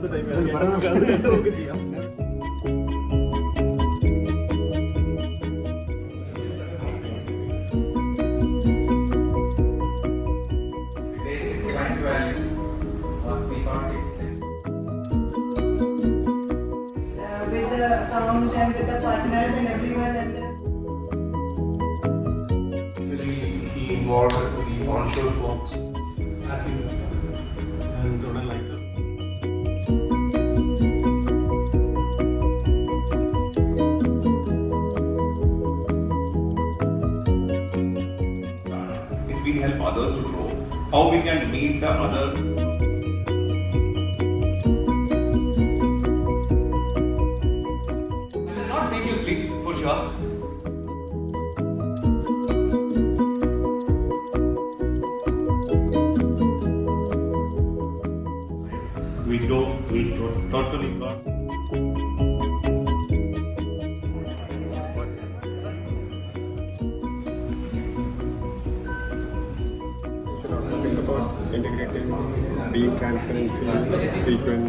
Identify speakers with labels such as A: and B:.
A: With the account and with the partners and everyone and
B: he involved the onshore folks.
C: Asking us and don't like that.
B: If we help others to grow, how we can meet the other. It will not make you sleep for sure.
C: We totally got.
D: Think about integrating deep transparency, frequent